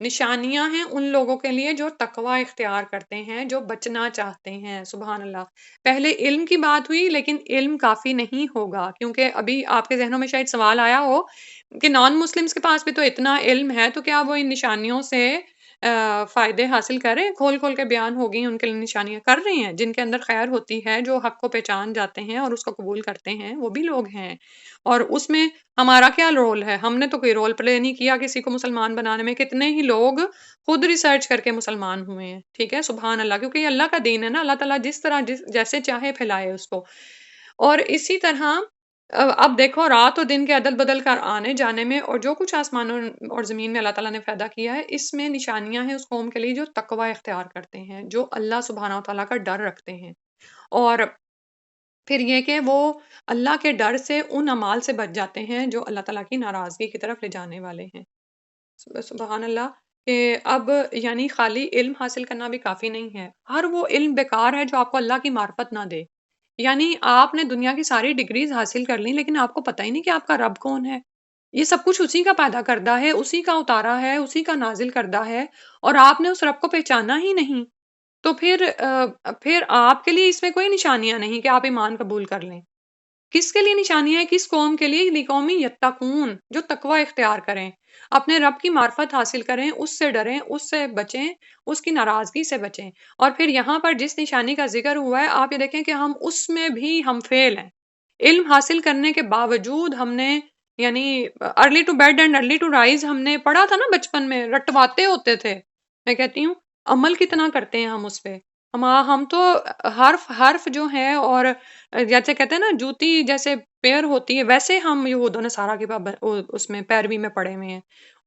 نشانیاں ہیں ان لوگوں کے لیے جو تقوی اختیار کرتے ہیں، جو بچنا چاہتے ہیں، سبحان اللہ۔ پہلے علم کی بات ہوئی، لیکن علم کافی نہیں ہوگا، کیونکہ ابھی آپ کے ذہنوں میں شاید سوال آیا ہو کہ نان مسلمس کے پاس بھی تو اتنا علم ہے، تو کیا وہ ان نشانیوں سے فائدے حاصل کریں؟ کھول کھول کے بیان ہو گئی ان کے لیے نشانیاں، کر رہے ہیں، جن کے اندر خیر ہوتی ہے، جو حق کو پہچان جاتے ہیں اور اس کو قبول کرتے ہیں، وہ بھی لوگ ہیں۔ اور اس میں ہمارا کیا رول ہے؟ ہم نے تو کوئی رول پلے نہیں کیا کسی کو مسلمان بنانے میں، کتنے ہی لوگ خود ریسرچ کر کے مسلمان ہوئے ہیں، ٹھیک ہے، سبحان اللہ، کیونکہ یہ اللہ کا دین ہے نا، اللہ تعالیٰ جس طرح جیسے چاہے پھیلائے اس کو۔ اور اسی طرح اب دیکھو رات اور دن کے عدل بدل کر آنے جانے میں، اور جو کچھ آسمانوں اور زمین میں اللہ تعالیٰ نے پیدا کیا ہے، اس میں نشانیاں ہیں اس قوم کے لیے جو تقوی اختیار کرتے ہیں، جو اللہ سبحانہ و تعالیٰ کا ڈر رکھتے ہیں، اور پھر یہ کہ وہ اللہ کے ڈر سے ان اعمال سے بچ جاتے ہیں جو اللہ تعالیٰ کی ناراضگی کی طرف لے جانے والے ہیں۔ سبحان اللہ، کہ اب یعنی خالی علم حاصل کرنا بھی کافی نہیں ہے، ہر وہ علم بیکار ہے جو آپ کو اللہ کی معرفت نہ دے۔ یعنی آپ نے دنیا کی ساری ڈگریز حاصل کر لیں، لیکن آپ کو پتہ ہی نہیں کہ آپ کا رب کون ہے۔ یہ سب کچھ اسی کا پیدا کردہ ہے، اسی کا اتارا ہے، اسی کا نازل کردہ ہے، اور آپ نے اس رب کو پہچانا ہی نہیں، تو پھر آپ کے لیے اس میں کوئی نشانیاں نہیں کہ آپ ایمان قبول کر لیں۔ کس کے لیے نشانیاں ہیں؟ کس قوم کے لیے؟ لِقَوْمٍ یتقون، جو تقوی اختیار کریں، اپنے رب کی معرفت حاصل کریں، اس سے ڈریں، اس سے بچیں، اس کی ناراضگی سے بچیں۔ اور پھر یہاں پر جس نشانی کا ذکر ہوا ہے، آپ یہ دیکھیں کہ ہم اس میں بھی ہم فیل ہیں۔ علم حاصل کرنے کے باوجود ہم نے، یعنی early to bed and early to rise, ہم نے پڑھا تھا نا بچپن میں، رٹواتے ہوتے تھے۔ میں کہتی ہوں عمل کتنا کرتے ہیں ہم اس پہ، ہم تو حرف حرف جو ہے، اور جیسے کہتے ہیں نا جوتی جیسے پیر ہوتی ہے، ویسے ہم یہود و نصارہ کی اس میں پیروی میں پڑے ہوئے ہیں۔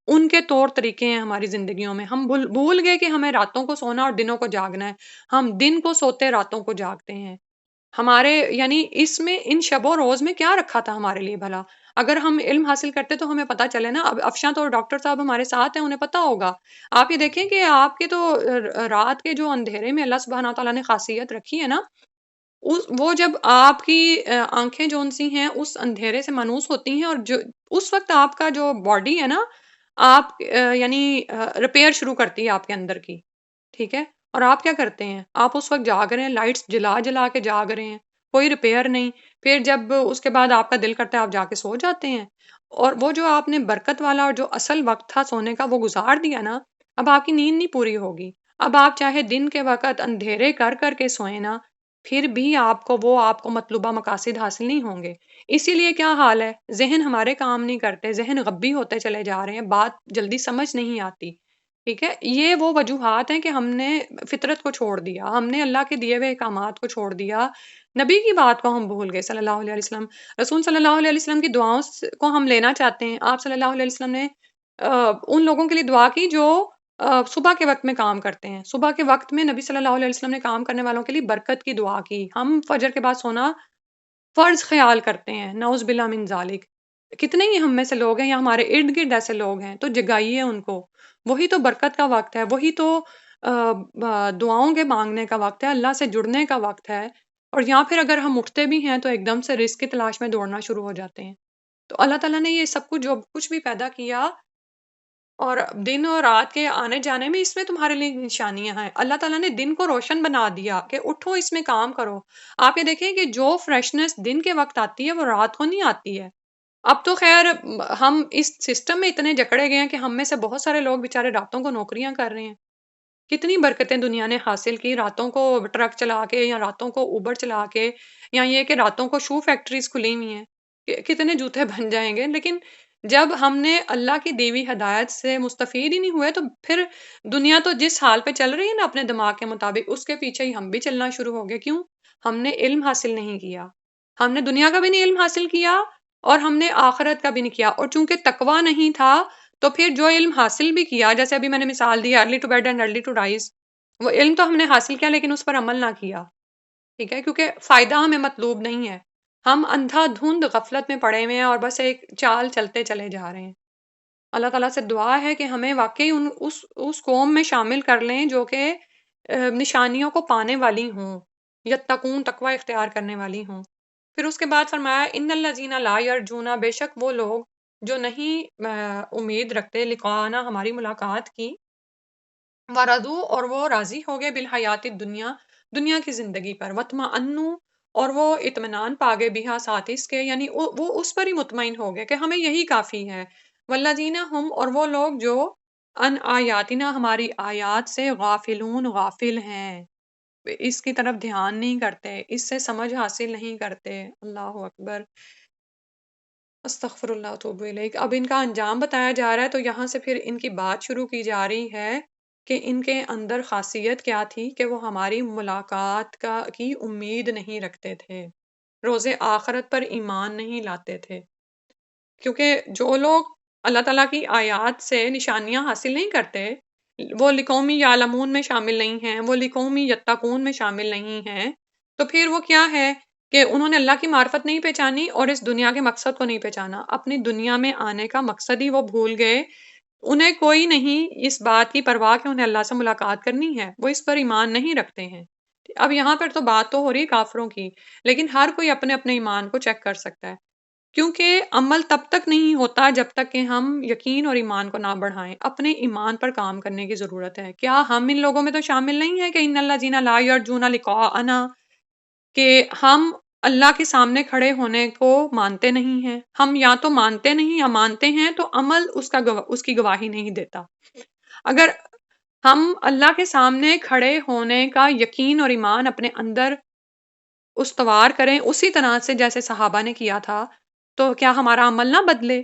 ان کے طور طریقے ہیں ہماری زندگیوں میں، ہم بھول گئے کہ ہمیں راتوں کو سونا اور دنوں کو جاگنا ہے، ہم دن کو سوتے راتوں کو جاگتے ہیں۔ ہمارے یعنی اس میں ان شب و روز میں کیا رکھا تھا ہمارے لیے بھلا؟ اگر ہم علم حاصل کرتے تو ہمیں پتہ چلے نا۔ اب افشاں تو ڈاکٹر صاحب ہمارے ساتھ ہیں، انہیں پتہ ہوگا۔ آپ یہ دیکھیں کہ آپ کے تو رات کے جو اندھیرے میں اللہ سبحانہ تعالیٰ نے خاصیت رکھی ہے نا، وہ جب آپ کی آنکھیں جون سی ہیں اس اندھیرے سے مانوس ہوتی ہیں، اور جو اس وقت آپ کا جو باڈی ہے نا، آپ یعنی ریپیئر شروع کرتی ہے آپ کے اندر کی، ٹھیک ہے، اور آپ کیا کرتے ہیں؟ آپ اس وقت جاگ رہے ہیں، لائٹس جلا جلا کے جاگ رہے ہیں، کوئی ریپیئر نہیں، پھر جب اس کے بعد آپ کا دل کرتا ہے آپ جا کے سو جاتے ہیں، اور وہ جو آپ نے برکت والا اور جو اصل وقت تھا سونے کا وہ گزار دیا نا، اب آپ کی نیند نہیں پوری ہوگی۔ اب آپ چاہے دن کے وقت اندھیرے کر کر کے سوئیں نا، پھر بھی آپ کو مطلوبہ مقاصد حاصل نہیں ہوں گے۔ اسی لیے کیا حال ہے؟ ذہن ہمارے کام نہیں کرتے، ذہن غبی ہوتے چلے جا رہے ہیں، بات جلدی سمجھ نہیں آتی، ٹھیک ہے؟ یہ وہ وجوہات ہیں کہ ہم نے فطرت کو چھوڑ دیا، ہم نے اللہ کے دیے ہوئے احکامات کو چھوڑ دیا، نبی کی بات کو ہم بھول گئے صلی اللہ علیہ وسلم۔ رسول صلی اللہ علیہ وسلم کی دعاؤں کو ہم لینا چاہتے ہیں۔ آپ صلی اللہ علیہ وسلم نے ان لوگوں کے لیے دعا کی جو صبح کے وقت میں کام کرتے ہیں۔ صبح کے وقت میں نبی صلی اللہ علیہ وسلم نے کام کرنے والوں کے لیے برکت کی دعا کی۔ ہم فجر کے بعد سونا فرض خیال کرتے ہیں، نعوذ باللہ من ذالک۔ کتنے ہی ہم میں سے لوگ ہیں یا ہمارے ارد گرد ایسے لوگ ہیں، تو جگائیے ان کو۔ وہی تو برکت کا وقت ہے، وہی تو دعاؤں کے مانگنے کا وقت ہے، اللہ سے جڑنے کا وقت ہے۔ اور یا پھر اگر ہم اٹھتے بھی ہیں تو ایک دم سے رزق کی تلاش میں دوڑنا شروع ہو جاتے ہیں۔ تو اللہ تعالیٰ نے یہ سب کچھ جو کچھ بھی پیدا کیا، اور دن اور رات کے آنے جانے میں، اس میں تمہارے لیے نشانیاں ہیں۔ اللہ تعالیٰ نے دن کو روشن بنا دیا کہ اٹھو اس میں کام کرو۔ آپ یہ دیکھیں کہ جو فریشنس دن کے وقت آتی ہے وہ رات کو نہیں آتی ہے۔ اب تو خیر ہم اس سسٹم میں اتنے جکڑے گئے ہیں کہ ہم میں سے بہت سارے لوگ بیچارے راتوں کو نوکریاں کر رہے ہیں۔ کتنی برکتیں دنیا نے حاصل کی راتوں کو ٹرک چلا کے، یا راتوں کو اوبر چلا کے، یا یہ کہ راتوں کو شو فیکٹریز کھلی ہوئی ہیں، کتنے جوتے بن جائیں گے۔ لیکن جب ہم نے اللہ کی دیوی ہدایت سے مستفید ہی نہیں ہوئے، تو پھر دنیا تو جس حال پہ چل رہی ہے نا اپنے دماغ کے مطابق، اس کے پیچھے ہی ہم بھی چلنا شروع ہو گئے۔ کیوں؟ ہم نے علم حاصل نہیں کیا، ہم نے دنیا کا بھی نہیں علم حاصل کیا، اور ہم نے آخرت کا بھی نہیں کیا۔ اور چونکہ تقوی نہیں تھا، تو پھر جو علم حاصل بھی کیا، جیسے ابھی میں نے مثال دی early to bed and early to rise, وہ علم تو ہم نے حاصل کیا لیکن اس پر عمل نہ کیا، ٹھیک ہے، کیونکہ فائدہ ہمیں مطلوب نہیں ہے۔ ہم اندھا دھند غفلت میں پڑے ہوئے ہیں اور بس ایک چال چلتے چلے جا رہے ہیں۔ اللہ تعالیٰ سے دعا ہے کہ ہمیں واقعی اس قوم میں شامل کر لیں جو کہ نشانیوں کو پانے والی ہوں، یتقون، تقوی اختیار کرنے والی ہوں۔ پھر اس کے بعد فرمایا ان الذین لا یرجون، بے شک وہ لوگ جو نہیں امید رکھتے لقاءنا ہماری ملاقات کی، وردو اور وہ راضی ہو گئے بالحیات دنیا، دنیا کی زندگی پر، وطمئنو اور وہ اطمینان پا گئے بہا ساتھ اس کے، یعنی وہ اس پر ہی مطمئن ہو گئے کہ ہمیں یہی کافی ہے، والذین ہم اور وہ لوگ جو ان آیاتنا ہماری آیات سے غافلون غافل ہیں، اس کی طرف دھیان نہیں کرتے، اس سے سمجھ حاصل نہیں کرتے۔ اللہ اکبر، استغفر اللہ توب الیک۔ اب ان کا انجام بتایا جا رہا ہے، تو یہاں سے پھر ان کی بات شروع کی جا رہی ہے کہ ان کے اندر خاصیت کیا تھی کہ وہ ہماری ملاقات کی امید نہیں رکھتے تھے، روز آخرت پر ایمان نہیں لاتے تھے، کیونکہ جو لوگ اللہ تعالیٰ کی آیات سے نشانیاں حاصل نہیں کرتے، وہ لقومی یعلمون میں شامل نہیں ہیں، وہ لقومی یتقون میں شامل نہیں ہیں، تو پھر وہ کیا ہے کہ انہوں نے اللہ کی معرفت نہیں پہچانی اور اس دنیا کے مقصد کو نہیں پہچانا، اپنی دنیا میں آنے کا مقصد ہی وہ بھول گئے، انہیں کوئی نہیں اس بات کی پرواہ کہ انہیں اللہ سے ملاقات کرنی ہے، وہ اس پر ایمان نہیں رکھتے ہیں۔ اب یہاں پر تو بات تو ہو رہی ہے کافروں کی، لیکن ہر کوئی اپنے اپنے ایمان کو چیک کر سکتا ہے، کیونکہ عمل تب تک نہیں ہوتا جب تک کہ ہم یقین اور ایمان کو نہ بڑھائیں، اپنے ایمان پر کام کرنے کی ضرورت ہے۔ کیا ہم ان لوگوں میں تو شامل نہیں ہیں کہ ان الذین لا یرجون لقاءنا، کہ ہم اللہ کے سامنے کھڑے ہونے کو مانتے نہیں ہیں؟ ہم یا تو مانتے نہیں یا مانتے ہیں تو عمل اس کی گواہی نہیں دیتا۔ اگر ہم اللہ کے سامنے کھڑے ہونے کا یقین اور ایمان اپنے اندر استوار کریں اسی طرح سے جیسے صحابہ نے کیا تھا، تو کیا ہمارا عمل نہ بدلے؟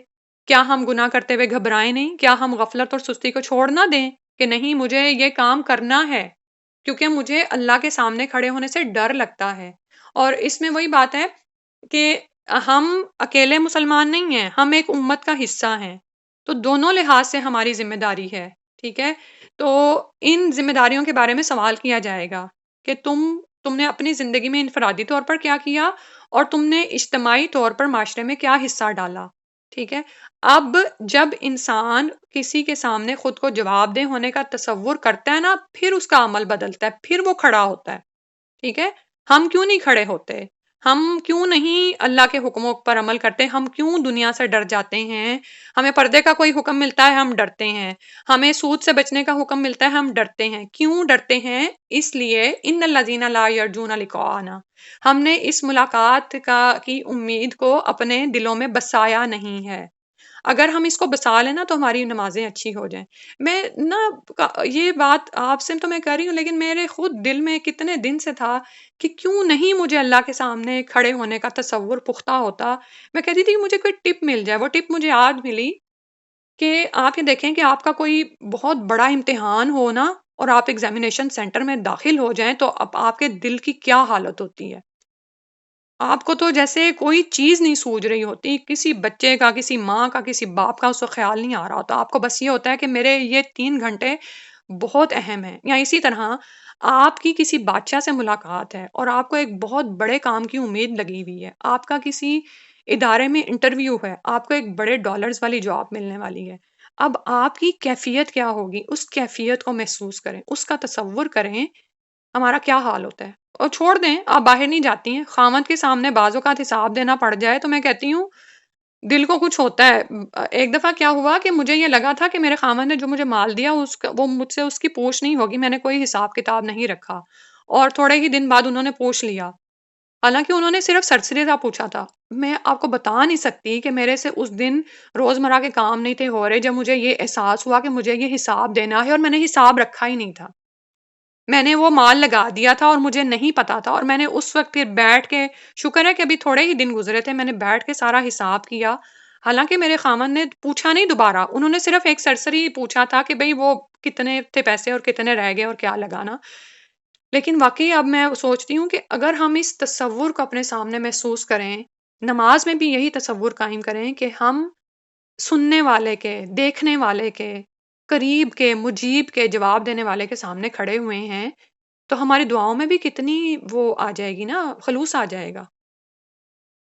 کیا ہم گناہ کرتے ہوئے گھبرائیں نہیں؟ کیا ہم غفلت اور سستی کو چھوڑ نہ دیں کہ نہیں مجھے یہ کام کرنا ہے کیونکہ مجھے اللہ کے سامنے کھڑے ہونے سے ڈر لگتا ہے؟ اور اس میں وہی بات ہے کہ ہم اکیلے مسلمان نہیں ہیں، ہم ایک امت کا حصہ ہیں، تو دونوں لحاظ سے ہماری ذمہ داری ہے، ٹھیک ہے؟ تو ان ذمہ داریوں کے بارے میں سوال کیا جائے گا کہ تم نے اپنی زندگی میں انفرادی طور پر کیا کیا اور تم نے اجتماعی طور پر معاشرے میں کیا حصہ ڈالا، ٹھیک ہے؟ اب جب انسان کسی کے سامنے خود کو جواب دہ ہونے کا تصور کرتا ہے نا، پھر اس کا عمل بدلتا ہے، پھر وہ کھڑا ہوتا ہے، ٹھیک ہے؟ ہم کیوں نہیں کھڑے ہوتے؟ ہم کیوں نہیں اللہ کے حکموں پر عمل کرتے؟ ہم کیوں دنیا سے ڈر جاتے ہیں؟ ہمیں پردے کا کوئی حکم ملتا ہے ہم ڈرتے ہیں، ہمیں سود سے بچنے کا حکم ملتا ہے ہم ڈرتے ہیں، کیوں ڈرتے ہیں؟ اس لیے ان الذین لا یرجون لقاءنا، ہم نے اس ملاقات کی امید کو اپنے دلوں میں بسایا نہیں ہے۔ اگر ہم اس کو بسا لیں نا تو ہماری نمازیں اچھی ہو جائیں۔ میں نا یہ بات آپ سے تو میں کر رہی ہوں، لیکن میرے خود دل میں کتنے دن سے تھا کہ کیوں نہیں مجھے اللہ کے سامنے کھڑے ہونے کا تصور پختہ ہوتا۔ میں کہتی تھی کہ مجھے کوئی ٹپ مل جائے، وہ ٹپ مجھے آج ملی کہ آپ یہ دیکھیں کہ آپ کا کوئی بہت بڑا امتحان ہو نا اور آپ ایگزامینیشن سینٹر میں داخل ہو جائیں تو اب آپ کے دل کی کیا حالت ہوتی ہے؟ آپ کو تو جیسے کوئی چیز نہیں سوج رہی ہوتی، کسی بچے کا، کسی ماں کا، کسی باپ کا اس کو خیال نہیں آ رہا ہوتا، آپ کو بس یہ ہوتا ہے کہ میرے یہ 3 گھنٹے بہت اہم ہیں۔ یا اسی طرح آپ کی کسی بادشاہ سے ملاقات ہے اور آپ کو ایک بہت بڑے کام کی امید لگی ہوئی ہے، آپ کا کسی ادارے میں انٹرویو ہے، آپ کو ایک بڑے ڈالرز والی جاب ملنے والی ہے، اب آپ کی کیفیت کیا ہوگی؟ اس کیفیت کو محسوس کریں، اس کا تصور کریں، ہمارا کیا حال ہوتا ہے؟ اور چھوڑ دیں، آپ باہر نہیں جاتی ہیں، خاوند کے سامنے بعض اوقات حساب دینا پڑ جائے تو میں کہتی ہوں دل کو کچھ ہوتا ہے۔ ایک دفعہ کیا ہوا کہ مجھے یہ لگا تھا کہ میرے خاوند نے جو مجھے مال دیا وہ مجھ سے اس کی پوچھ نہیں ہوگی، میں نے کوئی حساب کتاب نہیں رکھا، اور تھوڑے ہی دن بعد انہوں نے پوچھ لیا، حالانکہ انہوں نے صرف سرسری سا پوچھا تھا۔ میں آپ کو بتا نہیں سکتی کہ میرے سے اس دن روزمرہ کے کام نہیں تھے ہو رہے جب مجھے یہ احساس ہوا کہ مجھے یہ حساب دینا ہے، اور میں نے حساب رکھا ہی نہیں تھا، میں نے وہ مال لگا دیا تھا اور مجھے نہیں پتا تھا، اور میں نے اس وقت پھر بیٹھ کے، شکر ہے کہ ابھی تھوڑے ہی دن گزرے تھے، میں نے بیٹھ کے سارا حساب کیا، حالانکہ میرے خاوند نے پوچھا نہیں دوبارہ، انہوں نے صرف ایک سرسری پوچھا تھا کہ بھئی وہ کتنے تھے پیسے اور کتنے رہ گئے اور کیا لگانا۔ لیکن واقعی اب میں سوچتی ہوں کہ اگر ہم اس تصور کو اپنے سامنے محسوس کریں، نماز میں بھی یہی تصور قائم کریں کہ ہم سننے والے کے، دیکھنے والے کے، قریب کے، مجیب کے، جواب دینے والے کے سامنے کھڑے ہوئے ہیں، تو ہماری دعاؤں میں بھی کتنی وہ آ جائے گی نا، خلوص آ جائے گا۔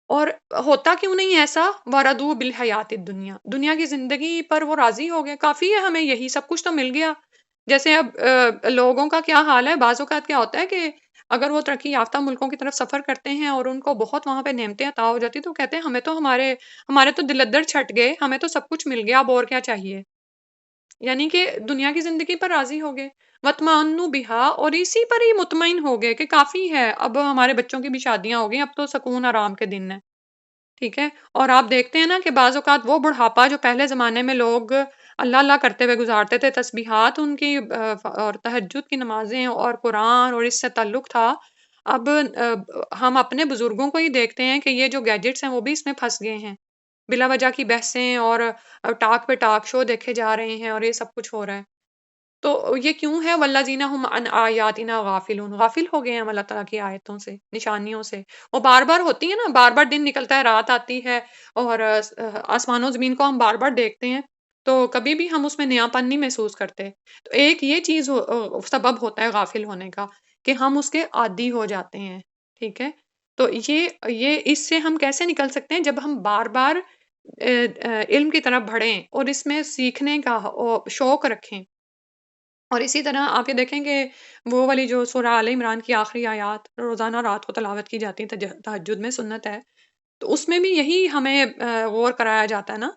اور ہوتا کیوں نہیں ایسا؟ وَرَضُوا بِالْحَیَاةِ الدُّنْیَا، دنیا کی زندگی پر وہ راضی ہو گئے، کافی ہے ہمیں یہی، سب کچھ تو مل گیا۔ جیسے اب لوگوں کا کیا حال ہے، بعض اوقات کیا ہوتا ہے کہ اگر وہ ترقی یافتہ ملکوں کی طرف سفر کرتے ہیں اور ان کو بہت وہاں پہ نعمتیں عطا ہو جاتی تو کہتے ہیں ہمیں تو ہمارے تو دل ادر چھٹ گئے، ہمیں تو سب کچھ مل گیا، اب اور کیا چاہیے؟ یعنی کہ دنیا کی زندگی پر راضی ہو گئے، وَاطْمَأَنُّوا بِهَا، اور اسی پر ہی مطمئن ہو گئے کہ کافی ہے، اب ہمارے بچوں کی بھی شادیاں ہو گئی، اب تو سکون آرام کے دن ہیں، ٹھیک ہے؟ اور آپ دیکھتے ہیں نا کہ بعض اوقات وہ بڑھاپا جو پہلے زمانے میں لوگ اللہ اللہ کرتے ہوئے گزارتے تھے، تسبیحات ان کی اور تہجد کی نمازیں اور قرآن اور اس سے تعلق تھا، اب ہم اپنے بزرگوں کو ہی دیکھتے ہیں کہ یہ جو گیجٹس ہیں وہ بھی اس میں پھنس گئے ہیں، بلا وجہ کی بحثیں اور ٹاک پہ ٹاک شو دیکھے جا رہے ہیں اور یہ سب کچھ ہو رہا ہے۔ تو یہ کیوں ہے؟ والذین هم عن آیاتنا غافلون، غافل ہو گئے ہیں ہم اللہ تعالیٰ کی آیتوں سے، نشانیوں سے۔ وہ بار بار ہوتی ہیں نا، بار بار دن نکلتا ہے، رات آتی ہے اور آسمان و زمین کو ہم بار بار دیکھتے ہیں تو کبھی بھی ہم اس میں نیا پن نہیں محسوس کرتے۔ تو ایک یہ چیز سبب ہوتا ہے غافل ہونے کا کہ ہم اس کے عادی ہو جاتے ہیں، ٹھیک ہے؟ تو یہ اس سے ہم کیسے نکل سکتے ہیں؟ جب ہم بار بار علم کی طرف بڑھیں اور اس میں سیکھنے کا شوق رکھیں۔ اور اسی طرح آپ یہ دیکھیں کہ وہ والی جو سورہ آل عمران کی آخری آیات روزانہ رات کو تلاوت کی جاتی ہیں، تہجد میں سنت ہے، تو اس میں بھی یہی ہمیں غور کرایا جاتا ہے نا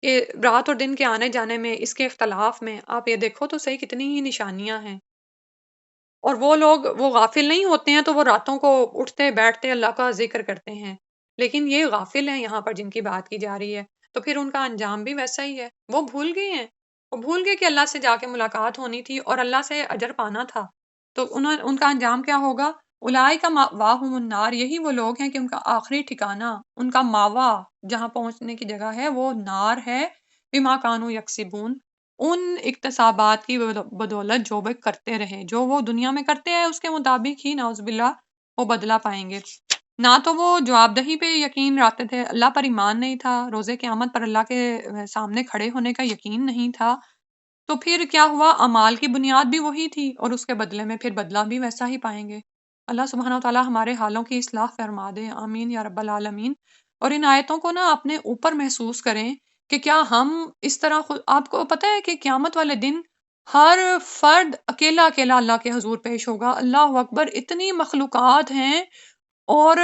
کہ رات اور دن کے آنے جانے میں، اس کے اختلاف میں آپ یہ دیکھو تو صحیح کتنی ہی نشانیاں ہیں۔ اور وہ لوگ وہ غافل نہیں ہوتے ہیں تو وہ راتوں کو اٹھتے بیٹھتے اللہ کا ذکر کرتے ہیں، لیکن یہ غافل ہیں یہاں پر جن کی بات کی جا رہی ہے، تو پھر ان کا انجام بھی ویسا ہی ہے، وہ بھول گئے ہیں، وہ بھول گئے کہ اللہ سے جا کے ملاقات ہونی تھی اور اللہ سے اجر پانا تھا، تو ان کا انجام کیا ہوگا؟ اولئک مأواہم النار، یہی وہ لوگ ہیں کہ ان کا آخری ٹھکانہ، ان کا ماوا، جہاں پہنچنے کی جگہ ہے وہ نار ہے، بما کانوا یکسبون، ان اکتسابات کی بدولت جو وہ کرتے رہے، جو وہ دنیا میں کرتے ہیں اس کے مطابق ہی نعوذ باللہ وہ بدلہ پائیں گے۔ نہ تو وہ جواب دہی پہ یقین رکھتے تھے، اللہ پر ایمان نہیں تھا، روزے قیامت پر اللہ کے سامنے کھڑے ہونے کا یقین نہیں تھا، تو پھر کیا ہوا؟ اعمال کی بنیاد بھی وہی تھی اور اس کے بدلے میں پھر بدلہ بھی ویسا ہی پائیں گے۔ اللہ سبحانہ و تعالی ہمارے حالوں کی اصلاح فرما دے، آمین یا رب العالمین۔ اور ان آیتوں کو نا اپنے اوپر محسوس کریں کہ کیا ہم اس طرح آپ کو پتہ ہے کہ قیامت والے دن ہر فرد اکیلا اکیلا اللہ کے حضور پیش ہوگا، اللہ اکبر، اتنی مخلوقات ہیں اور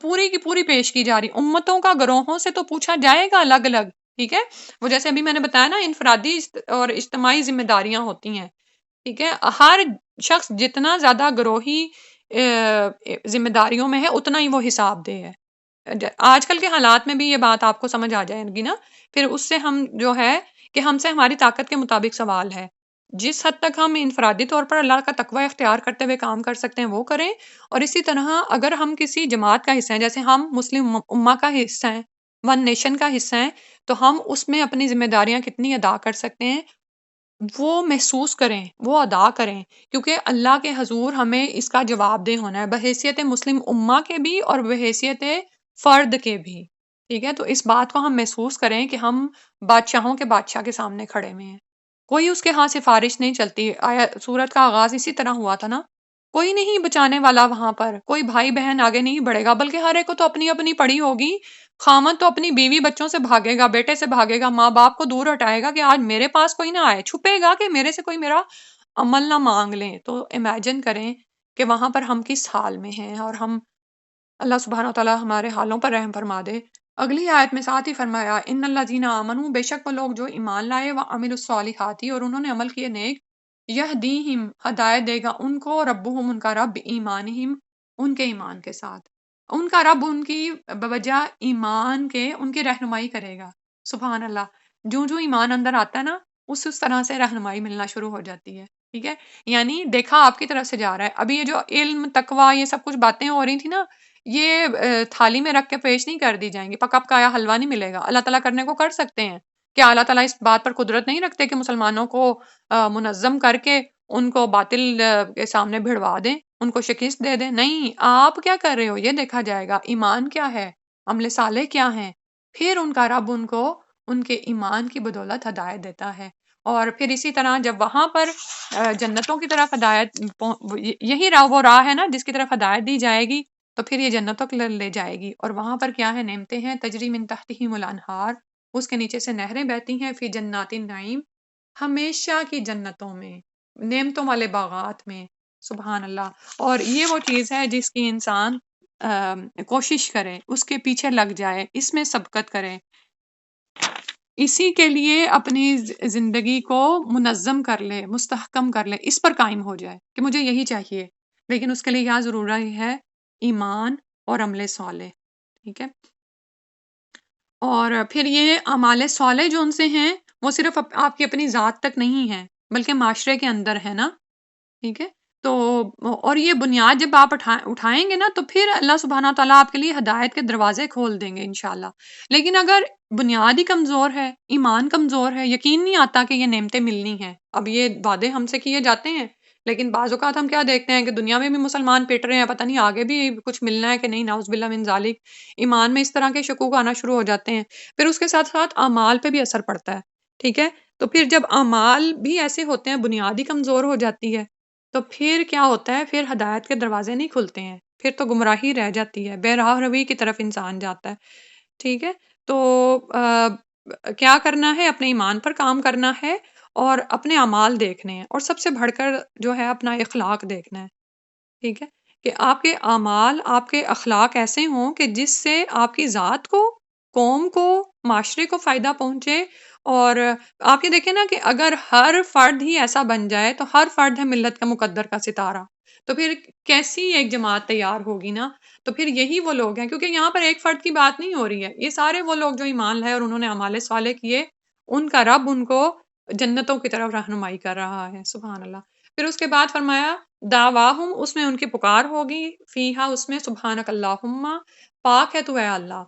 پوری کی پوری پیش کی جا رہی، امتوں کا گروہوں سے تو پوچھا جائے گا الگ الگ، ٹھیک ہے؟ وہ جیسے ابھی میں نے بتایا نا، انفرادی اور اجتماعی ذمہ داریاں ہوتی ہیں، ٹھیک ہے؟ ہر شخص جتنا زیادہ گروہی ذمہ داریوں میں ہے اتنا ہی وہ حساب دہ ہے۔ آج کل کے حالات میں بھی یہ بات آپ کو سمجھ آ جائے گی نا، پھر اس سے ہم جو ہے کہ ہم سے ہماری طاقت کے مطابق سوال ہے، جس حد تک ہم انفرادی طور پر اللہ کا تقوی اختیار کرتے ہوئے کام کر سکتے ہیں وہ کریں، اور اسی طرح اگر ہم کسی جماعت کا حصہ ہیں، جیسے ہم مسلم امہ کا حصہ ہیں، ون نیشن کا حصہ ہیں، تو ہم اس میں اپنی ذمہ داریاں کتنی ادا کر سکتے ہیں وہ محسوس کریں، وہ ادا کریں، کیونکہ اللہ کے حضور ہمیں اس کا جواب دہ ہونا ہے، بحیثیت مسلم امہ کے بھی اور بحیثیت فرد کے بھی، ٹھیک ہے؟ تو اس بات کو ہم محسوس کریں کہ ہم بادشاہوں کے بادشاہ کے سامنے کھڑے ہوئے ہیں، کوئی اس کے ہاں سفارش نہیں چلتی۔ سورت کا آغاز اسی طرح ہوا تھا نا، کوئی نہیں بچانے والا وہاں پر، کوئی بھائی بہن آگے نہیں بڑھے گا، بلکہ ہر ایک کو تو اپنی اپنی پڑی ہوگی، خامد تو اپنی بیوی بچوں سے بھاگے گا، بیٹے سے بھاگے گا، ماں باپ کو دور ہٹائے گا کہ آج میرے پاس کوئی نہ آئے، چھپے گا کہ میرے سے کوئی میرا عمل نہ مانگ لیں۔ تو امیجن کریں کہ وہاں پر ہم کس حال میں ہیں، اور ہم اللہ سبحانہ و تعالی ہمارے حالوں پر رحم فرما دے۔ اگلی آیت میں ساتھ ہی فرمایا ان الذین آمنوا، بے شک وہ لوگ جو ایمان لائے، وعملوا الصالحات، اور انہوں نے عمل کیے نیک، یہدیہم، ہدایت دے گا ان کو، ربہم، ان کا رب، ایمانہم، ان کے ایمان کے ساتھ، ان کا رب ان کی بوجہ ایمان کے ان کی رہنمائی کرے گا۔ سبحان اللہ، جو جو ایمان اندر آتا ہے نا اس طرح سے رہنمائی ملنا شروع ہو جاتی ہے، ٹھیک ہے؟ یعنی دیکھا آپ کی طرف سے جا رہا ہے، ابھی یہ جو علم تقوی یہ سب کچھ باتیں ہو رہی تھی نا، یہ تھالی میں رکھ کے پیش نہیں کر دی جائیں گی، پکا پکایا حلوہ نہیں ملے گا، اللہ تعالیٰ کرنے کو کر سکتے ہیں، کیا اللہ تعالیٰ اس بات پر قدرت نہیں رکھتے کہ مسلمانوں کو منظم کر کے ان کو باطل کے سامنے بھڑوا دیں، ان کو شکست دے دیں؟ نہیں، آپ کیا کر رہے ہو یہ دیکھا جائے گا، ایمان کیا ہے، عمل صالح کیا ہیں، پھر ان کا رب ان کو ان کے ایمان کی بدولت ہدایت دیتا ہے۔ اور پھر اسی طرح جب وہاں پر جنتوں کی طرف ہدایت، یہی راہ وہ راہ ہے نا جس کی طرف ہدایت دی جائے گی، تو پھر یہ جنتوں کے لے جائے گی، اور وہاں پر کیا ہے؟ نعمتیں ہیں، تجری من تحتہم الانہار، اس کے نیچے سے نہریں بہتی ہیں، فی جنات النعیم، ہمیشہ کی جنتوں میں، نعمتوں والے باغات میں، سبحان اللہ۔ اور یہ وہ چیز ہے جس کی انسان کوشش کرے، اس کے پیچھے لگ جائے، اس میں سبقت کرے، اسی کے لیے اپنی زندگی کو منظم کر لے، مستحکم کر لے، اس پر قائم ہو جائے کہ مجھے یہی چاہیے، لیکن اس کے لیے کیا ضروری ہے؟ ایمان اور عمل صالح، ٹھیک ہے؟ اور پھر یہ اعمال صالح جو ان سے ہیں وہ صرف آپ کی اپنی ذات تک نہیں ہے بلکہ معاشرے کے اندر ہے نا، ٹھیک ہے؟ تو اور یہ بنیاد جب آپ اٹھائیں گے نا تو پھر اللہ سبحانہ تعالیٰ آپ کے لیے ہدایت کے دروازے کھول دیں گے انشاءاللہ۔ لیکن اگر بنیاد ہی کمزور ہے، ایمان کمزور ہے، یقین نہیں آتا کہ یہ نعمتیں ملنی ہیں، اب یہ وعدے ہم سے کیے جاتے ہیں لیکن بعض اوقات ہم کیا دیکھتے ہیں کہ دنیا میں بھی مسلمان پٹ رہے ہیں، پتہ نہیں آگے بھی کچھ ملنا ہے کہ نہیں، نعوذ باللہ من ذالک، ایمان میں اس طرح کے شکوک آنا شروع ہو جاتے ہیں۔ پھر اس کے ساتھ ساتھ اعمال پہ بھی اثر پڑتا ہے، ٹھیک ہے؟ تو پھر جب اعمال بھی ایسے ہوتے ہیں، بنیاد ہی کمزور ہو جاتی ہے، تو پھر کیا ہوتا ہے؟ پھر ہدایت کے دروازے نہیں کھلتے ہیں، پھر تو گمراہی رہ جاتی ہے، بے راہ روی کی طرف انسان جاتا ہے، ٹھیک ہے؟ تو کیا کرنا ہے؟ اپنے ایمان پر کام کرنا ہے اور اپنے اعمال دیکھنے ہیں، اور سب سے بڑھ کر جو ہے اپنا اخلاق دیکھنا ہے، ٹھیک ہے؟ کہ آپ کے اعمال، آپ کے اخلاق ایسے ہوں کہ جس سے آپ کی ذات کو، قوم کو، معاشرے کو فائدہ پہنچے۔ اور آپ یہ دیکھیں نا کہ اگر ہر فرد ہی ایسا بن جائے تو ہر فرد ہے ملت کا مقدر کا ستارہ، تو پھر کیسی ایک جماعت تیار ہوگی نا؟ تو پھر یہی وہ لوگ ہیں، کیونکہ یہاں پر ایک فرد کی بات نہیں ہو رہی ہے، یہ سارے وہ لوگ جو ایمان لائے اور انہوں نے اعمال صالح کیے، ان کا رب ان کو جنتوں کی طرف رہنمائی کر رہا ہے، سبحان اللہ۔ پھر اس کے بعد فرمایا دعواہم، اس میں ان کی پکار ہوگی، فیہا، اس میں، سبحانک اللہم، پاک ہے تو اے اللہ۔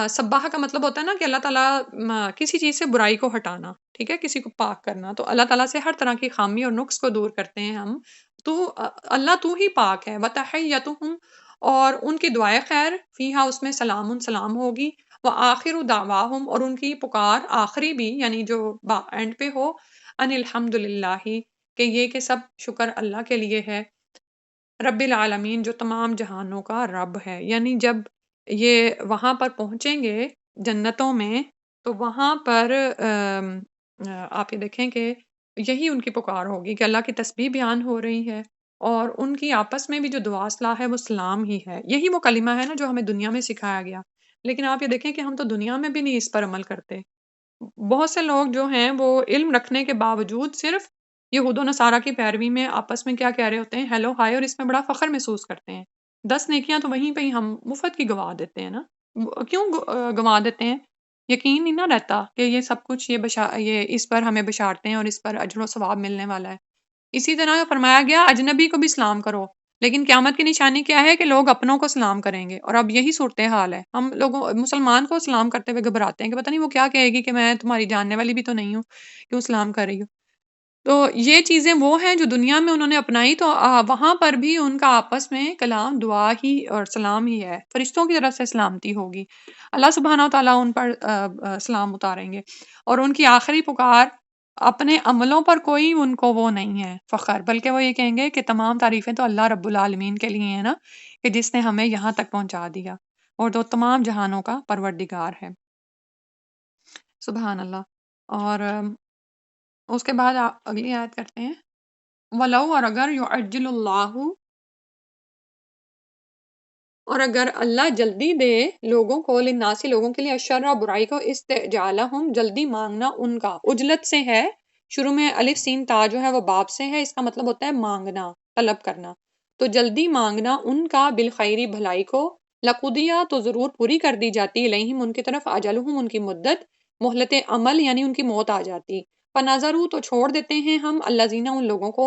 سباہ کا مطلب ہوتا ہے نا کہ اللہ تعالیٰ کسی چیز سے برائی کو ہٹانا، ٹھیک ہے، کسی کو پاک کرنا، تو اللہ تعالیٰ سے ہر طرح کی خامی اور نقص کو دور کرتے ہیں ہم، تو اللہ تو ہی پاک ہے، وتحیتہم، اور ان کی دعائے خیر، فیہا، اس میں، سلام، سلام ہوگی، وآخر دعواہم، اور ان کی پکار آخری بھی، یعنی جو اینڈ پہ ہو، ان الحمد للہ، کہ یہ کہ سب شکر اللہ کے لیے ہے، رب العالمین، جو تمام جہانوں کا رب ہے۔ یعنی جب یہ وہاں پر پہنچیں گے جنتوں میں، تو وہاں پر آپ یہ دیکھیں کہ یہی ان کی پکار ہوگی کہ اللہ کی تسبیح بیان ہو رہی ہے، اور ان کی آپس میں بھی جو دعا اصلاح ہے وہ سلام ہی ہے، یہی وہ کلمہ ہے نا جو ہمیں دنیا میں سکھایا گیا، لیکن آپ یہ دیکھیں کہ ہم تو دنیا میں بھی نہیں اس پر عمل کرتے۔ بہت سے لوگ جو ہیں وہ علم رکھنے کے باوجود صرف یہود و نصارہ کی پیروی میں آپس میں کیا کہہ رہے ہوتے ہیں، ہیلو ہائے، اور اس میں بڑا فخر محسوس کرتے ہیں۔ 10 نیکیاں تو وہیں پہ ہی ہم مفت کی گوا دیتے ہیں نا، کیوں گوا دیتے ہیں؟ یقین نہیں نہ رہتا کہ یہ سب کچھ، یہ اس پر ہمیں بشارتے ہیں اور اس پر اجر و ثواب ملنے والا ہے۔ اسی طرح فرمایا گیا اجنبی کو بھی سلام کرو، لیکن قیامت کی نشانی کیا ہے کہ لوگ اپنوں کو سلام کریں گے، اور اب یہی صورتحال ہے، ہم لوگوں مسلمان کو سلام کرتے ہوئے گھبراتے ہیں کہ پتہ نہیں وہ کیا کہے گی کہ میں تمہاری جاننے والی بھی تو نہیں ہوں، کیوں سلام کر رہی ہوں؟ تو یہ چیزیں وہ ہیں جو دنیا میں انہوں نے اپنائی، تو وہاں پر بھی ان کا آپس میں کلام دعا ہی اور سلام ہی ہے، فرشتوں کی طرف سے سلامتی ہوگی، اللہ سبحانہ و تعالیٰ ان پر سلام اتاریں گے، اور ان کی آخری پکار، اپنے عملوں پر کوئی ان کو وہ نہیں ہے فخر، بلکہ وہ یہ کہیں گے کہ تمام تعریفیں تو اللہ رب العالمین کے لیے ہیں نا، کہ جس نے ہمیں یہاں تک پہنچا دیا، اور جو تمام جہانوں کا پروردگار ہے، سبحان اللہ۔ اور اس کے بعد اگلی آیت کرتے ہیں، وَلَوْ، اور اگر، يُعَجِّلُ اللَّهُ، اور اگر اللہ جلدی دے لوگوں کو، للناس، لوگوں کے لیے، الشر، برائی کو، استعجالہم، جلدی مانگنا ان کا، عجلت سے ہے، شروع میں الف سین تا جو ہے وہ باب سے ہے، اس کا مطلب ہوتا ہے مانگنا، طلب کرنا، تو جلدی مانگنا ان کا، بالخیری، بھلائی کو، لقضیہ، تو ضرور پوری کر دی جاتی، الیہم، ان کی طرف، اجلہم، ان کی مدت، مہلت عمل، یعنی ان کی موت آ جاتی، فنظروا، تو چھوڑ دیتے ہیں ہم، الذین، ان لوگوں کو،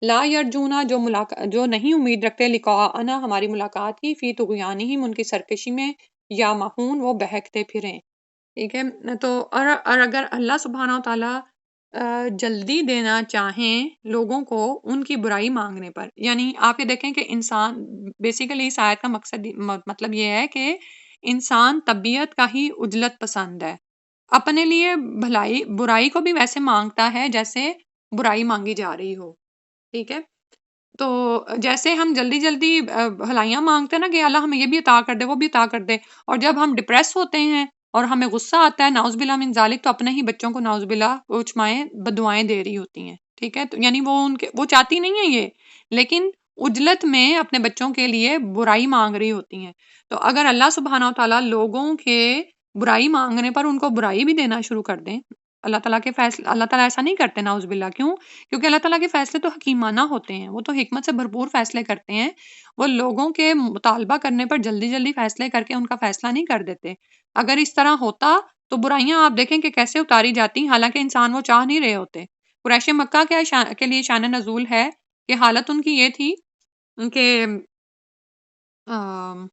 لا یرجونا، جو نہیں امید رکھتے، لقاءنا، ہماری ملاقات کی، فی طغیانہم، ان کی سرکشی میں، یا مہون، وہ بہکتے پھریں، ٹھیک ہے؟ تو اور اگر اللہ سبحانہ و تعالیٰ جلدی دینا چاہیں لوگوں کو ان کی برائی مانگنے پر، یعنی آپ یہ دیکھیں کہ انسان، بیسیکلی اس آیت کا مقصد، مطلب یہ ہے کہ انسان طبیعت کا ہی عجلت پسند ہے، اپنے لیے برائی کو بھی ویسے مانگتا ہے جیسے برائی مانگی جا رہی ہو، ٹھیک ہے؟ تو جیسے ہم جلدی جلدی بھلائیاں مانگتے ہیں نا کہ اللہ ہمیں یہ بھی عطا کر دے، وہ بھی عطا کر دے، اور جب ہم ڈپریس ہوتے ہیں اور ہمیں غصہ آتا ہے، نعوذ باللہ من ذالک، تو اپنے ہی بچوں کو نعوذ باللہ کچھ مائیں بد دعائیں دے رہی ہوتی ہیں، ٹھیک ہے، تو یعنی وہ چاہتی نہیں ہے یہ، لیکن عجلت میں اپنے بچوں کے لیے برائی مانگ رہی ہوتی ہیں۔ تو اگر اللہ سبحانہ و تعالیٰ لوگوں کے برائی مانگنے پر ان کو برائی بھی دینا شروع کر دیں، اللہ تعالیٰ کے فیصلے، اللہ تعالیٰ ایسا نہیں کرتے نعوذ باللہ، کیوں؟ کیونکہ اللہ تعالیٰ کے فیصلے تو حکیمانہ ہوتے ہیں، وہ تو حکمت سے بھرپور فیصلے کرتے ہیں، وہ لوگوں کے مطالبہ کرنے پر جلدی جلدی فیصلے کر کے ان کا فیصلہ نہیں کر دیتے۔ اگر اس طرح ہوتا تو برائیاں آپ دیکھیں کہ کیسے اتاری جاتی، حالانکہ انسان وہ چاہ نہیں رہے ہوتے۔ قریش مکہ کے لیے شان نزول ہے کہ حالت ان کی یہ تھی کہ آم،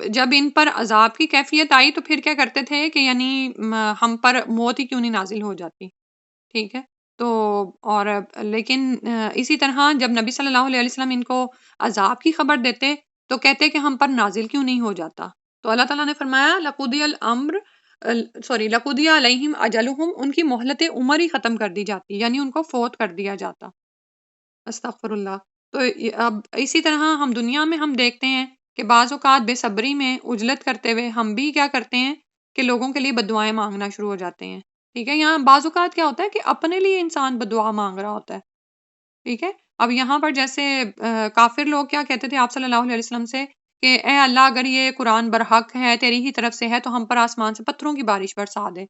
جب ان پر عذاب کی کیفیت آئی تو پھر کیا کرتے تھے کہ یعنی ہم پر موت ہی کیوں نہیں نازل ہو جاتی، ٹھیک ہے؟ تو اور لیکن اسی طرح جب نبی صلی اللہ علیہ وسلم ان کو عذاب کی خبر دیتے تو کہتے کہ ہم پر نازل کیوں نہیں ہو جاتا، تو اللہ تعالیٰ نے فرمایا لقضی الامر، لقضی علیہم اجلہم، ان کی مہلت عمر ہی ختم کر دی جاتی، یعنی ان کو فوت کر دیا جاتا۔ استغفر اللہ۔ تو اب اسی طرح ہم دنیا میں ہم دیکھتے ہیں کہ بعض اوقات بے صبری میں عجلت کرتے ہوئے ہم بھی کیا کرتے ہیں کہ لوگوں کے لیے بددعائیں مانگنا شروع ہو جاتے ہیں، ٹھیک ہے؟ یہاں بعض اوقات کیا ہوتا ہے کہ اپنے لیے انسان بددعا مانگ رہا ہوتا ہے، ٹھیک ہے؟ اب یہاں پر جیسے کافر لوگ کیا کہتے تھے آپ صلی اللہ علیہ وسلم سے کہ اے اللہ، اگر یہ قرآن برحق ہے، تیری ہی طرف سے ہے، تو ہم پر آسمان سے پتھروں کی بارش برسا دے۔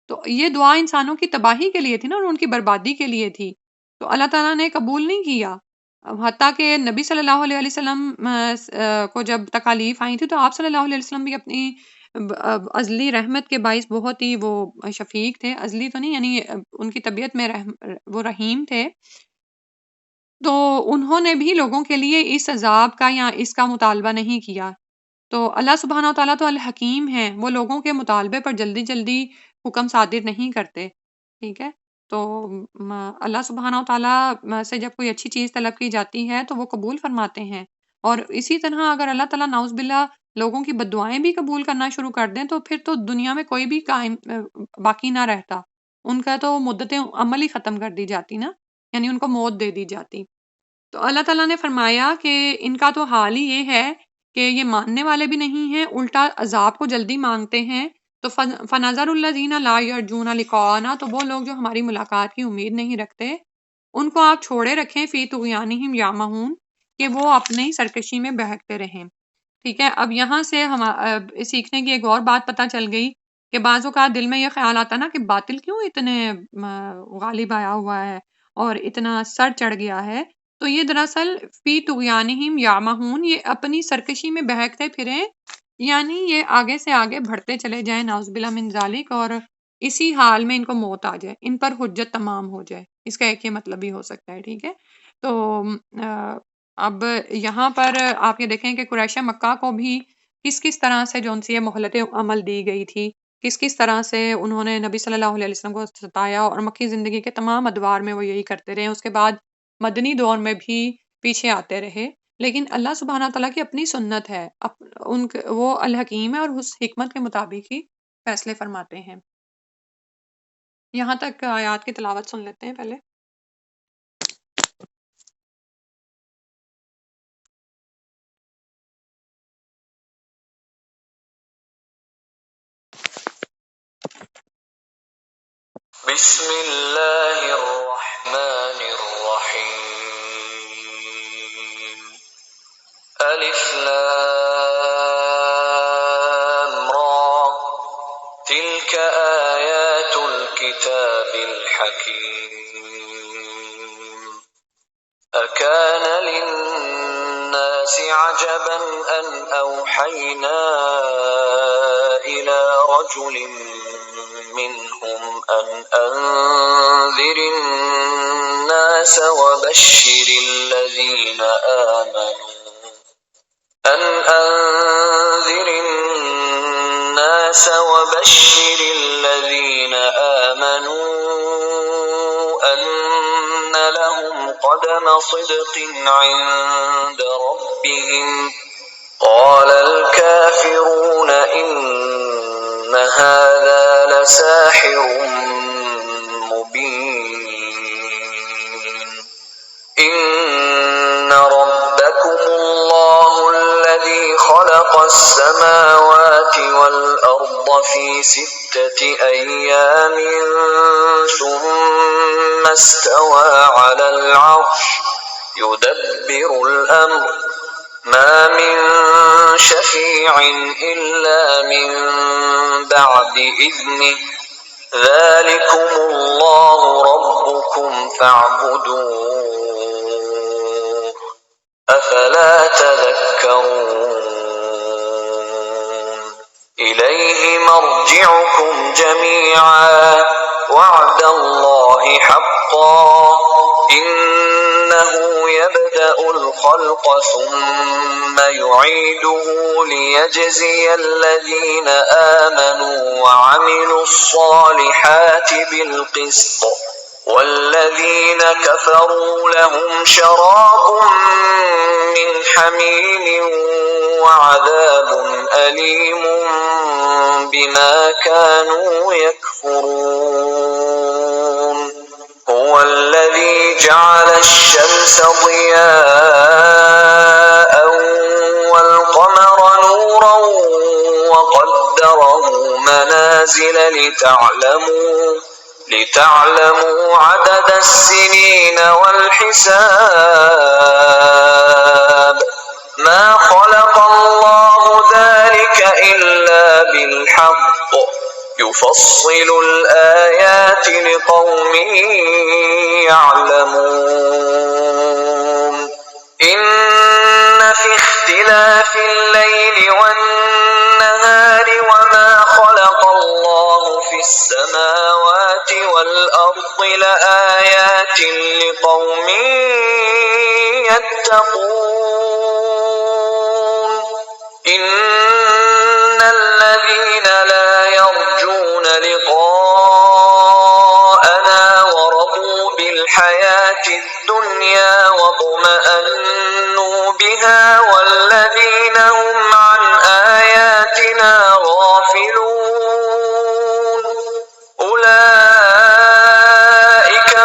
تو یہ دعا انسانوں کی تباہی کے لیے تھی نا، اور ان کی بربادی کے لیے تھی، تو اللہ تعالیٰ نے قبول نہیں کیا۔ حتیٰ کہ نبی صلی اللہ علیہ وسلم کو جب تکالیف آئی تھی تو آپ صلی اللہ علیہ وسلم بھی اپنی ازلی رحمت کے باعث بہت ہی وہ شفیق تھے، ازلی تو نہیں، یعنی ان کی طبیعت میں وہ رحیم تھے، تو انہوں نے بھی لوگوں کے لیے اس عذاب کا یا اس کا مطالبہ نہیں کیا۔ تو اللہ سبحانہ و تعالیٰ تو الحکیم ہیں، وہ لوگوں کے مطالبے پر جلدی جلدی حکم صادر نہیں کرتے، ٹھیک ہے؟ تو اللہ سبحانہ و تعالیٰ سے جب کوئی اچھی چیز طلب کی جاتی ہے تو وہ قبول فرماتے ہیں، اور اسی طرح اگر اللہ تعالیٰ نعوذ باللہ لوگوں کی بددعائیں بھی قبول کرنا شروع کر دیں تو پھر تو دنیا میں کوئی بھی قائم باقی نہ رہتا، ان کا تو مدت عمل ہی ختم کر دی جاتی نا، یعنی ان کو موت دے دی جاتی۔ تو اللہ تعالیٰ نے فرمایا کہ ان کا تو حال ہی یہ ہے کہ یہ ماننے والے بھی نہیں ہیں، الٹا عذاب کو جلدی مانگتے ہیں۔ تو فنظر الذین لا یرجون لقاءنا، تو وہ لوگ جو ہماری ملاقات کی امید نہیں رکھتے، ان کو آپ چھوڑے رکھیں فی طغیانہم یعمہون، کہ وہ اپنی سرکشی میں بہکتے رہیں، ٹھیک ہے؟ اب یہاں سے ہم سیکھنے کی ایک اور بات پتہ چل گئی کہ بعض اوقات دل میں یہ خیال آتا نا کہ باطل کیوں اتنے غالب آیا ہوا ہے اور اتنا سر چڑھ گیا ہے، تو یہ دراصل فی طغیانہم یعمہون، یہ اپنی سرکشی میں بہکتے پھریں، یعنی یہ آگے سے آگے بڑھتے چلے جائیں نعوذ باللہ من ذالک، اور اسی حال میں ان کو موت آ جائے، ان پر حجت تمام ہو جائے، اس کا ایک یہ مطلب بھی ہو سکتا ہے، ٹھیک ہے؟ تو اب یہاں پر آپ یہ دیکھیں کہ قریش مکہ کو بھی کس کس طرح سے جو ان سے یہ مہلت عمل دی گئی تھی، کس کس طرح سے انہوں نے نبی صلی اللہ علیہ وسلم کو ستایا، اور مکی زندگی کے تمام ادوار میں وہ یہی کرتے رہے، اس کے بعد مدنی دور میں بھی پیچھے آتے رہے، لیکن اللہ سبحانہ تعالیٰ کی اپنی سنت ہے، وہ الحکیم ہے اور اس حکمت کے مطابق ہی فیصلے فرماتے ہیں۔ یہاں تک آیات کی تلاوت سن لیتے ہیں پہلے۔ بسم اللہ الرحمن الرحیم، الف لام را، تلک آیات الکتاب الحکیم، اکان للناس عجبا ان اوحینا الى رجل منهم ان انذر الناس وبشر الذين آمنوا ان لهم قدم صدق عند ربهم، قال الكافرون ان هذا لساحر مبين، ان ربكم الله الذي خلق خلق السماوات والأرض في 6 أيام ثم استوى على العرش يدبر الأمر ما من شفيع إلا من بعد إذنه ذلكم الله ربكم فاعبدوه أفلا تذكرون إليه مرجعكم جميعا وعد الله حقا إنه يبدأ الخلق ثم يعيده ليجزي الذين آمنوا وعملوا الصالحات بالقسط والذين كفروا لهم شراب من حميم وعذاب أليم بما كانوا يكفرون هو الذي جعل الشمس ضياء والقمر نورا وقدره منازل لتعلموا عدد السنين والحساب ما خلق الله ذلك إلا بالحق يفصل الآيات لقوم يعلمون إن في اختلاف الليل والنهار وما خلق الله في السماوات والأرض لآيات لقوم يتقون إن الذين لا يرجون لقاءنا ورضوا بالحياة الدنيا واطمأنوا بها والذين هم عن آياتنا غافلون أولئك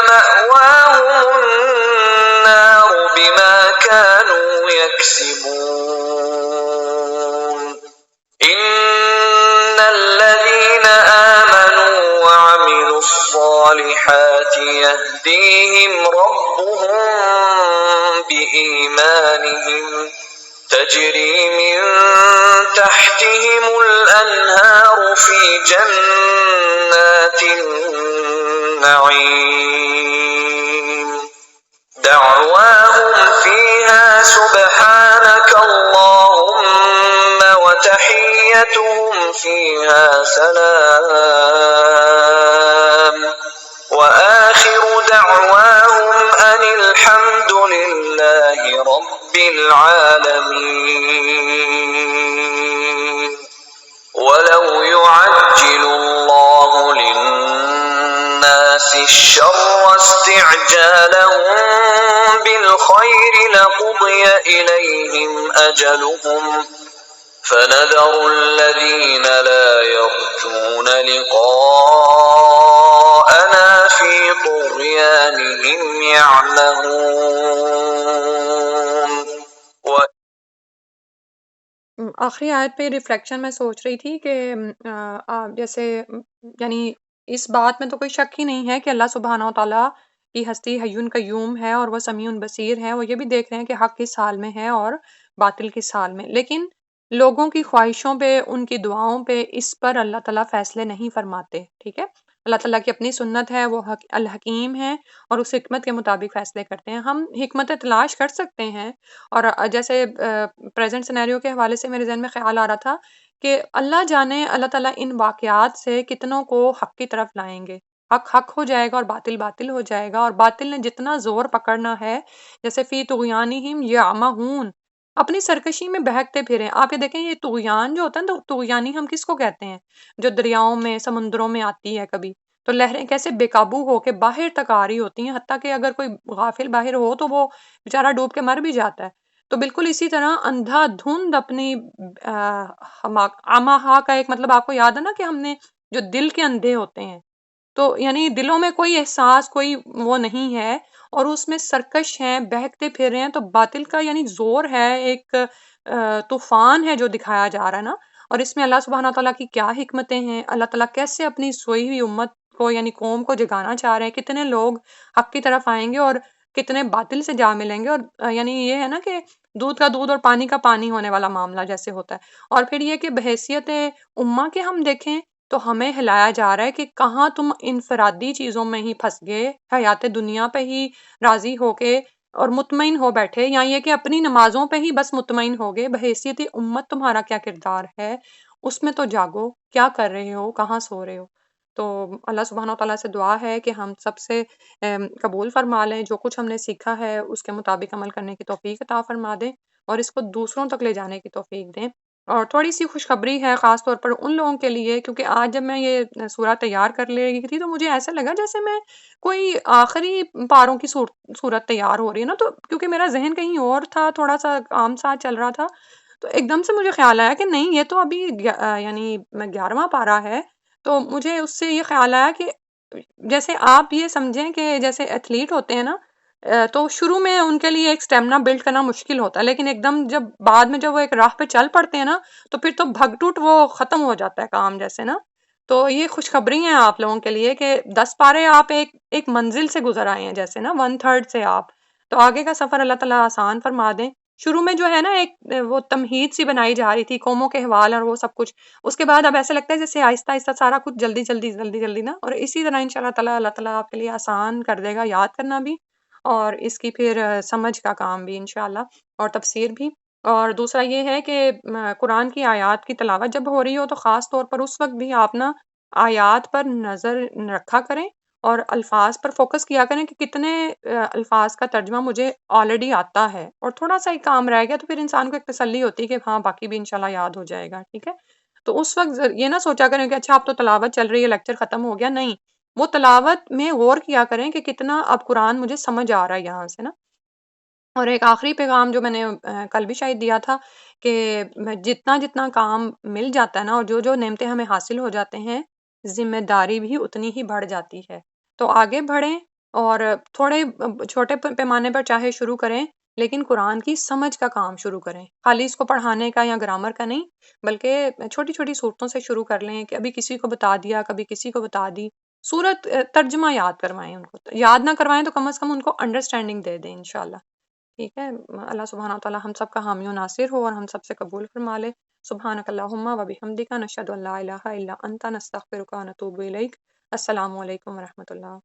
مأواهم النار بما كانوا يكسبون إن الذين آمنوا وعملوا الصالحات يهديهم ربهم بإيمانهم تجري من تحتهم الأنهار في جنات النعيم دعواهم فيها سبحانك اللهم وتحيتهم فيها سلام وآخر دعواهم أن الحمد لله رب العالمين ولو يعجل الله للناس الشر استعجالهم بالخير لقضي إليهم أجلهم فنذر الذين لا يرجون لقاءنا في طغيانهم يعمهون آخری آیت پہ ریفلیکشن میں سوچ رہی تھی کہ جیسے یعنی اس بات میں تو کوئی شک ہی نہیں ہے کہ اللہ سبحانہ و تعالیٰ کی ہستی حیٌ قیوم ہے اور وہ سمیع بصیر ہے. وہ یہ بھی دیکھ رہے ہیں کہ حق کس حال میں ہے اور باطل کس حال میں، لیکن لوگوں کی خواہشوں پہ، ان کی دعاؤں پہ، اس پر اللہ تعالیٰ فیصلے نہیں فرماتے. ٹھیک ہے، اللہ تعالیٰ کی اپنی سنت ہے، وہ الحکیم ہے اور اس حکمت کے مطابق فیصلے کرتے ہیں. ہم حکمت تلاش کر سکتے ہیں، اور جیسے پریزنٹ سینیریو کے حوالے سے میرے ذہن میں خیال آ رہا تھا کہ اللہ جانے اللہ تعالیٰ ان واقعات سے کتنوں کو حق کی طرف لائیں گے. حق حق ہو جائے گا اور باطل باطل ہو جائے گا، اور باطل نے جتنا زور پکڑنا ہے، جیسے فی طغیانہم یعمہون، اپنی سرکشی میں بہکتے پھریں. آپ یہ دیکھیں، یہ طغیان جو ہوتا ہے نا، طغیانی ہم کس کو کہتے ہیں؟ جو دریاؤں میں، سمندروں میں آتی ہے کبھی، تو لہریں کیسے بے قابو ہو کے باہر تک آ رہی ہوتی ہیں، حتیٰ کہ اگر کوئی غافل باہر ہو تو وہ بیچارہ ڈوب کے مر بھی جاتا ہے. تو بالکل اسی طرح اندھا دھند اپنی عمہا کا ایک مطلب آپ کو یاد ہے نا کہ ہم نے جو دل کے اندھے ہوتے ہیں، تو یعنی دلوں میں کوئی احساس، کوئی وہ نہیں ہے، اور اس میں سرکش ہیں، بہکتے پھر رہے ہیں. تو باطل کا یعنی زور ہے، ایک طوفان ہے جو دکھایا جا رہا ہے نا، اور اس میں اللہ سبحانہ تعالیٰ کی کیا حکمتیں ہیں، اللہ تعالیٰ کیسے اپنی سوئی ہوئی امت کو یعنی قوم کو جگانا چاہ رہے ہیں، کتنے لوگ حق کی طرف آئیں گے اور کتنے باطل سے جا ملیں گے، اور یعنی یہ ہے نا کہ دودھ کا دودھ اور پانی کا پانی ہونے والا معاملہ جیسے ہوتا ہے۔ اور پھر یہ کہ بحیثیت امہ کے ہم دیکھیں تو ہمیں ہلایا جا رہا ہے کہ کہاں تم انفرادی چیزوں میں ہی پھنس گئے، حیات دنیا پہ ہی راضی ہو کے اور مطمئن ہو بیٹھے، یا یہ کہ اپنی نمازوں پہ ہی بس مطمئن ہو گئے۔ بحیثیت امت تمہارا کیا کردار ہے، اس میں تو جاگو، کیا کر رہے ہو، کہاں سو رہے ہو۔ تو اللہ سبحانہ تعالیٰ سے دعا ہے کہ ہم سب سے قبول فرما لیں، جو کچھ ہم نے سیکھا ہے اس کے مطابق عمل کرنے کی توفیق عطا فرما دیں، اور اس کو دوسروں تک لے جانے کی توفیق دیں۔ اور تھوڑی سی خوشخبری ہے خاص طور پر ان لوگوں کے لیے، کیونکہ آج جب میں یہ سورہ تیار کر لے رہی تھی تو مجھے ایسا لگا جیسے میں کوئی آخری پاروں کی صورت تیار ہو رہی ہے نا، تو کیونکہ میرا ذہن کہیں اور تھا، تھوڑا سا عام سا چل رہا تھا، تو ایک دم سے مجھے خیال آیا کہ نہیں، یہ تو ابھی یعنی میں 11واں پارہ ہے۔ تو مجھے اس سے یہ خیال آیا کہ جیسے آپ یہ سمجھیں کہ جیسے ایتھلیٹ ہوتے ہیں نا، تو شروع میں ان کے لیے ایک اسٹیمنا بلڈ کرنا مشکل ہوتا ہے، لیکن ایک دم جب بعد میں جب وہ ایک راہ پہ چل پڑتے ہیں نا، تو پھر تو بھگ ٹوٹ وہ ختم ہو جاتا ہے کام جیسے نا۔ تو یہ خوشخبری ہے آپ لوگوں کے لیے کہ 10 پارے آپ ایک منزل سے گزر آئے ہیں جیسے نا، 1/3 سے آپ تو آگے کا سفر اللہ تعالیٰ آسان فرما دیں۔ شروع میں جو ہے نا ایک وہ تمہید سی بنائی جا رہی تھی، قوموں کے حوال اور وہ سب کچھ، اس کے بعد اب ایسے لگتا ہے جیسے آہستہ آہستہ سارا کچھ جلدی جلدی جلدی جلدی نا، اور اسی طرح انشاءاللہ تعالیٰ اللہ تعالیٰ آپ کے لیے آسان کر دے گا یاد کرنا بھی، اور اس کی پھر سمجھ کا کام بھی انشاءاللہ، اور تفسیر بھی۔ اور دوسرا یہ ہے کہ قرآن کی آیات کی تلاوت جب ہو رہی ہو تو خاص طور پر اس وقت بھی آپ نا آیات پر نظر رکھا کریں اور الفاظ پر فوکس کیا کریں کہ کتنے الفاظ کا ترجمہ مجھے آلریڈی آتا ہے، اور تھوڑا سا ہی کام رہ گیا تو پھر انسان کو ایک تسلی ہوتی ہے کہ ہاں باقی بھی انشاءاللہ یاد ہو جائے گا، ٹھیک ہے۔ تو اس وقت یہ نہ سوچا کریں کہ اچھا اب تو تلاوت چل رہی ہے، لیکچر ختم ہو گیا، نہیں، وہ تلاوت میں غور کیا کریں کہ کتنا اب قرآن مجھے سمجھ آ رہا ہے یہاں سے نا۔ اور ایک آخری پیغام جو میں نے کل بھی شاید دیا تھا کہ جتنا جتنا کام مل جاتا ہے نا، اور جو جو نعمتیں ہمیں حاصل ہو جاتے ہیں، ذمہ داری بھی اتنی ہی بڑھ جاتی ہے۔ تو آگے بڑھیں اور تھوڑے چھوٹے پیمانے پر چاہے شروع کریں، لیکن قرآن کی سمجھ کا کام شروع کریں، خالی اس کو پڑھانے کا یا گرامر کا نہیں، بلکہ چھوٹی چھوٹی صورتوں سے شروع کر لیں کہ ابھی کسی کو بتا دیا، کبھی کسی کو بتا دی صورت، ترجمہ یاد کروائیں ان کو، یاد نہ کروائیں تو کم از کم ان کو انڈرسٹینڈنگ دے دیں انشاءاللہ، ٹھیک ہے۔ اللہ سبحانہ تعالیٰ ہم سب کا حامی و ناصر ہو اور ہم سب سے قبول فرما لے۔ سبحانک اللہم و بحمدک، نشہد ان لا الہ الا انت، نستغفرک و نتوب الیک۔ السلام علیکم ورحمۃ اللہ۔